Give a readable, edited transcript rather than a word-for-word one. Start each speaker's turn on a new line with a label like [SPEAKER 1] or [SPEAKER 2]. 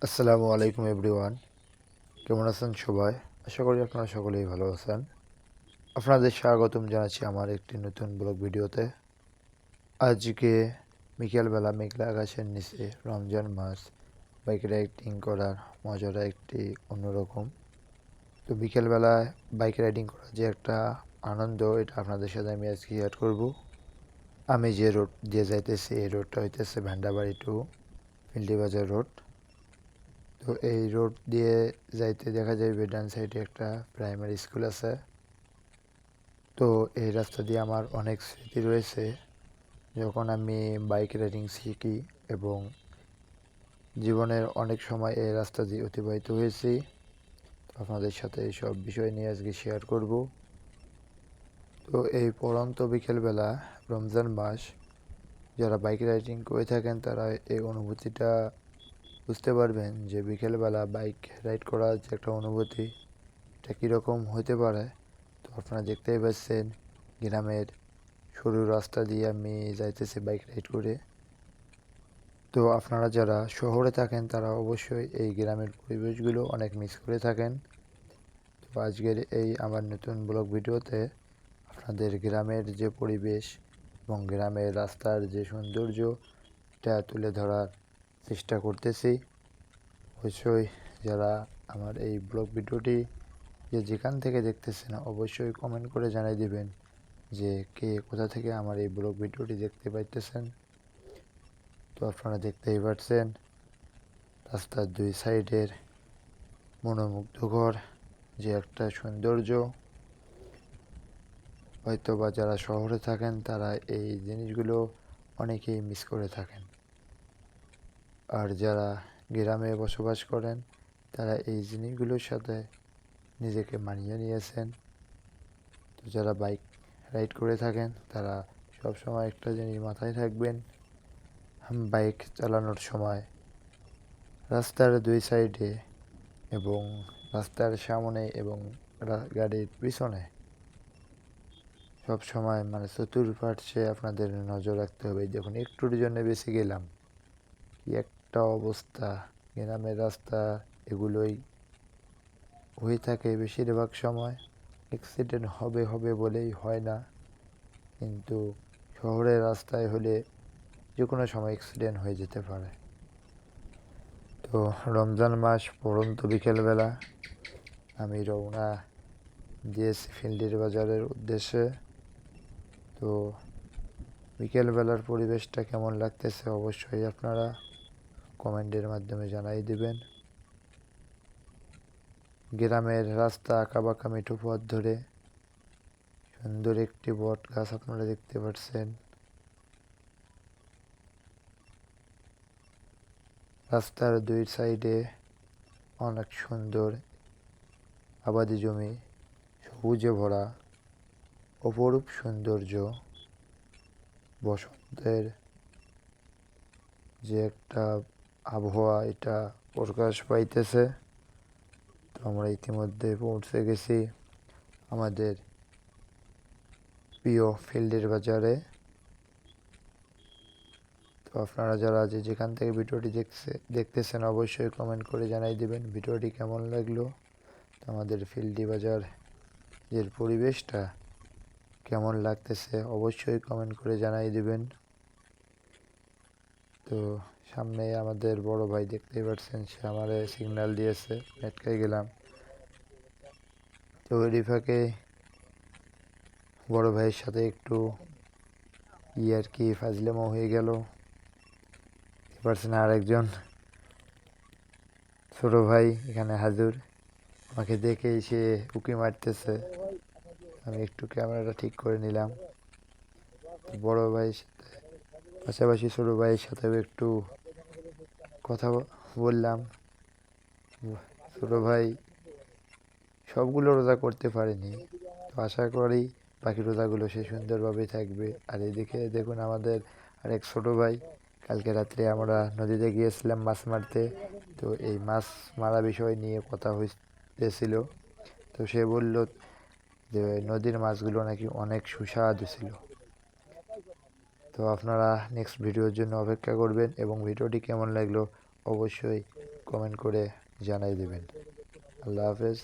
[SPEAKER 1] আসসালামু আলাইকুম এভরিওয়ান। কেমন আছেন সবাই? আশা করি আপনারা সকলেই ভালো আছেন। আপনাদের স্বাগতম জানাচ্ছি আমার একটি নতুন ব্লগ ভিডিওতে। আজকে বিকেলবেলা মেঘলা আকাশের নিচে রমজান মাস বাইক রাইডিং করার মজাটা একটি অন্যরকম। তো বিকেলবেলায় বাইক রাইডিং করার যে একটা আনন্দ, এটা আপনাদের সাথে আমি আজকে শেয়ার করব। আমি যে রোড দিয়ে যাইতেছি এই রোডটা হইতেছে ভ্যান্ডাবাড়ি টু ফিল্ডি বাজার রোড। তো এই রোড দিয়ে যাইতে দেখা যাবে ডান সাইডে একটা প্রাইমারি স্কুল আছে। তো এই রাস্তা দিয়ে আমার অনেক স্মৃতি রয়েছে যখন আমি বাইক রাইডিং শিখি, এবং জীবনের অনেক সময় এই রাস্তা দিয়ে অতিবাহিত হয়েছি। তো আপনাদের সাথে এইসব বিষয় নিয়ে আজকে শেয়ার করব। তো এই পড়ন্ত বিকেলবেলা রমজান মাস, যারা বাইক রাইডিং করে থাকেন তারা এই অনুভূতিটা বুঝতে পারবেন যে বিকেলবেলা বাইক রাইড করার যে একটা অনুভূতি, এটা কীরকম হতে পারে। তো আপনারা দেখতেই পাচ্ছেন গ্রামের সরু রাস্তা দিয়ে আমি যাইতেছি বাইক রাইড করে। তো আপনারা যারা শহরে থাকেন তারা অবশ্যই এই গ্রামের পরিবেশগুলো অনেক মিস করে থাকেন। তো আজকের এই আমার নতুন ব্লগ ভিডিওতে আপনাদের গ্রামের যে পরিবেশ এবং গ্রামের রাস্তার যে সৌন্দর্য, এটা তুলে ধরার চেষ্টা করতেছি। অবশ্যই যারা আমার এই ব্লগ ভিডিওটি যেখান থেকে দেখতেছেন অবশ্যই কমেন্ট করে জানিয়ে দিবেন যে কে কোথা থেকে আমার এই ব্লগ ভিডিওটি দেখতে পাইতেছেন। তো আপনারা দেখতেই পাচ্ছেন রাস্তার দুই সাইডের মনোমুগ্ধকর যে একটা সৌন্দর্য। হয়তো বা যারা শহরে থাকেন তারা এই জিনিসগুলো অনেকেই মিস করে থাকেন, আর যারা গ্রামে বসবাস করেন তারা এই জিনিসগুলোর সাথে নিজেকে মানিয়ে নিয়েছেন। তো যারা বাইক রাইড করে থাকেন তারা সবসময় একটা জিনিস মাথায় রাখবেন, বাইক চালানোর সময় রাস্তার দুই সাইডে এবং রাস্তার সামনে এবং গাড়ির পিছনে সব সময় মানে চতুর্পার্শ্বে আপনাদের নজর রাখতে হবে। দেখুন একটুর জন্য বেশি গেলাম, কি একটা অবস্থা! গ্রামের রাস্তা এগুলোই হয়ে থাকে বেশিরভাগ সময়। অ্যাক্সিডেন্ট হবে হবে বলেই হয় না, কিন্তু শহরের রাস্তায় হলে যে কোনো সময় অ্যাক্সিডেন্ট হয়ে যেতে পারে। তো রমজান মাস পড়ন্ত বিকেলবেলা আমি রওনা দিয়েছি ফিল্ডির বাজারের উদ্দেশ্যে। তো বিকেলবেলার পরিবেশটা কেমন লাগতেছে অবশ্যই আপনারা কমেন্টের মাধ্যমে জানাই দিবেন। গ্রামের রাস্তা আঁকাবাঁকা মিঠু পথ ধরে সুন্দর একটি বট গাছ আপনারা দেখতে পাচ্ছেন। রাস্তার দুই সাইডে অনেক সুন্দর আবাদি জমি, সবুজে ভরা অপরূপ সৌন্দর্য। বসন্তের যে একটা আবহাওয়া, এটা প্রকাশ পাইতেছে। তো আমরা ইতিমধ্যে পৌঁছে গেছি আমাদের প্রিয় ফিল্ডের বাজারে। তো আপনারা যারা যেখান থেকে ভিডিওটি দেখতেছেন অবশ্যই কমেন্ট করে জানাই দিবেন ভিডিওটি কেমন লাগলো। তো আমাদের ফিল্ডি বাজার এর পরিবেশটা কেমন লাগতেছে অবশ্যই কমেন্ট করে জানাই দিবেন। তো সামনে আমাদের বড় ভাই দেখতেই পাচ্ছেন, সে আমারে সিগন্যাল দিয়েছে, আটকাই গেলাম। তো এরই ফাঁকে বড় ভাইয়ের সাথে একটু আর কি ফাজলেমো হয়ে গেল। পারছেন আরেকজন ছোট ভাই এখানে হাজুর, আমাকে দেখেই সে উকি মারতেছে। আমি একটু ক্যামেরাটা ঠিক করে নিলাম। বড় ভাইয়ের সাথে পাশাপাশি ছোট ভাইয়ের সাথেও একটু কথা বললাম। ছোট ভাই সবগুলো রোজা করতে পারেনি, তো আশা করি বাকি রোজাগুলো সে সুন্দরভাবেই থাকবে। আর এদিকে দেখুন আমাদের আরেক ছোট ভাই, কালকে রাত্রে আমরা নদীতে গিয়েছিলাম মাছ মারতে। তো এই মাছ মারা বিষয় নিয়ে কথা হইতেছিল। তো সে বলল যে নদীর মাছগুলো নাকি অনেক সুস্বাদু ছিল। তো আপনারা নেক্সট ভিডিওর জন্য অপেক্ষা করবেন এবং ভিডিওটি কেমন লাগলো অবশ্যই কমেন্ট করে জানাই দেবেন। আল্লাহ হাফেজ।